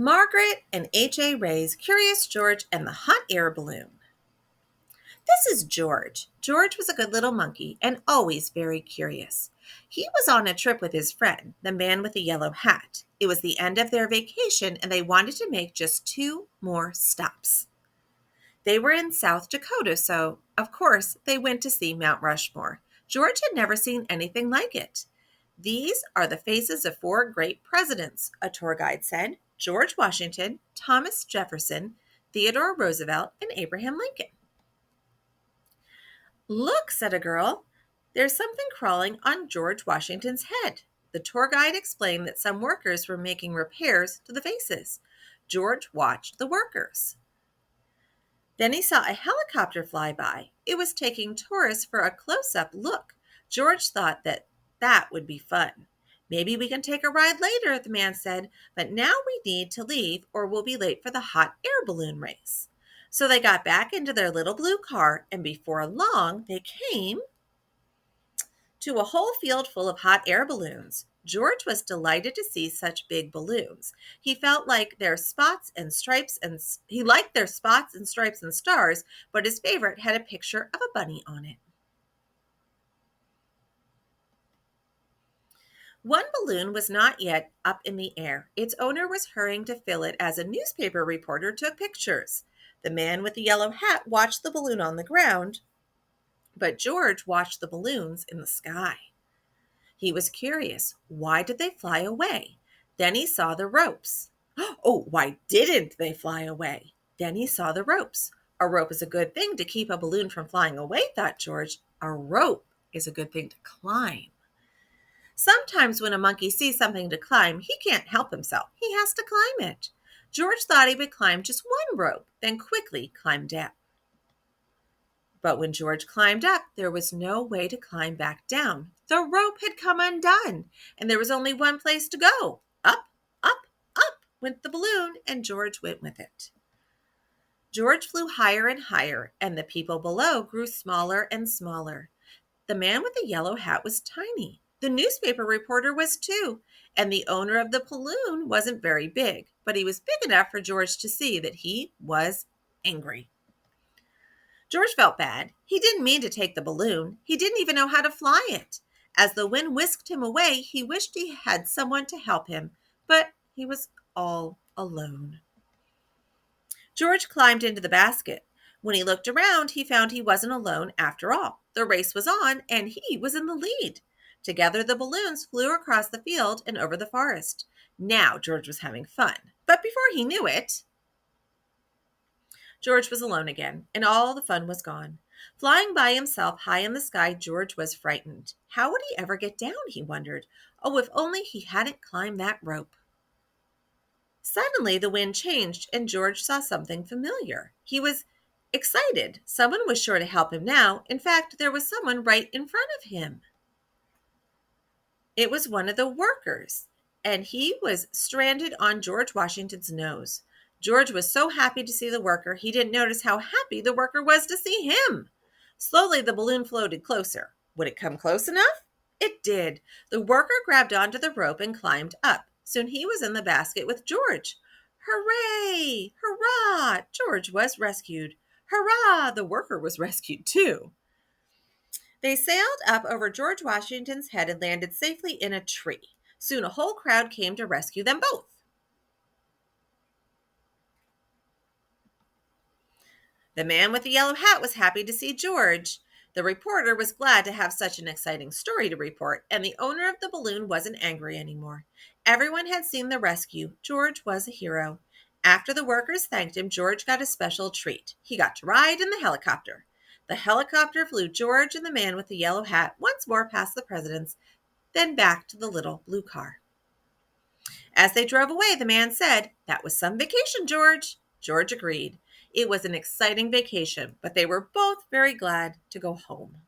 Margaret and H.A. Ray's Curious George and the Hot Air Balloon. This is George. George was a good little monkey and always very curious. He was on a trip with his friend, the man with the yellow hat. It was the end of their vacation and they wanted to make just 2 more stops. They were in South Dakota, so, of course, they went to see Mount Rushmore. George had never seen anything like it. These are the faces of 4 great presidents, a tour guide said: George Washington, Thomas Jefferson, Theodore Roosevelt, and Abraham Lincoln. Look, said a girl. There's something crawling on George Washington's head. The tour guide explained that some workers were making repairs to the faces. George watched the workers. Then he saw a helicopter fly by. It was taking tourists for a close-up look. George thought that would be fun. Maybe we can take a ride later, the man said, but now we need to leave or we'll be late for the hot air balloon race. So they got back into their little blue car, and before long they came to a whole field full of hot air balloons. George was delighted to see such big balloons. He felt like their spots and stripes and he liked their spots and stripes and stars, but his favorite had a picture of a bunny on it. One balloon was not yet up in the air. Its owner was hurrying to fill it as a newspaper reporter took pictures. The man with the yellow hat watched the balloon on the ground, but George watched the balloons in the sky. He was curious. Why did they fly away? Then he saw the ropes. Oh, why didn't they fly away? Then he saw the ropes. A rope is a good thing to keep a balloon from flying away, thought George. A rope is a good thing to climb. Sometimes when a monkey sees something to climb, he can't help himself. He has to climb it. George thought he would climb just one rope, then quickly climb down. But when George climbed up, there was no way to climb back down. The rope had come undone, and there was only one place to go. Up, up, up went the balloon, and George went with it. George flew higher and higher, and the people below grew smaller and smaller. The man with the yellow hat was tiny. The newspaper reporter was too, and the owner of the balloon wasn't very big, but he was big enough for George to see that he was angry. George felt bad. He didn't mean to take the balloon. He didn't even know how to fly it. As the wind whisked him away, he wished he had someone to help him, but he was all alone. George climbed into the basket. When he looked around, he found he wasn't alone after all. The race was on, and he was in the lead. Together, the balloons flew across the field and over the forest. Now George was having fun. But before he knew it, George was alone again, and all the fun was gone. Flying by himself high in the sky, George was frightened. How would he ever get down, he wondered. Oh, if only he hadn't climbed that rope. Suddenly, the wind changed, and George saw something familiar. He was excited. Someone was sure to help him now. In fact, there was someone right in front of him. It was one of the workers, and he was stranded on George Washington's nose. George was so happy to see the worker, he didn't notice how happy the worker was to see him. Slowly, the balloon floated closer. Would it come close enough? It did. The worker grabbed onto the rope and climbed up. Soon he was in the basket with George. Hooray! Hurrah! George was rescued. Hurrah! The worker was rescued too. They sailed up over George Washington's head and landed safely in a tree. Soon a whole crowd came to rescue them both. The man with the yellow hat was happy to see George. The reporter was glad to have such an exciting story to report, and the owner of the balloon wasn't angry anymore. Everyone had seen the rescue. George was a hero. After the workers thanked him, George got a special treat. He got to ride in the helicopter. The helicopter flew George and the man with the yellow hat once more past the presidents, then back to the little blue car. As they drove away, the man said, "That was some vacation, George." George agreed. It was an exciting vacation, but they were both very glad to go home.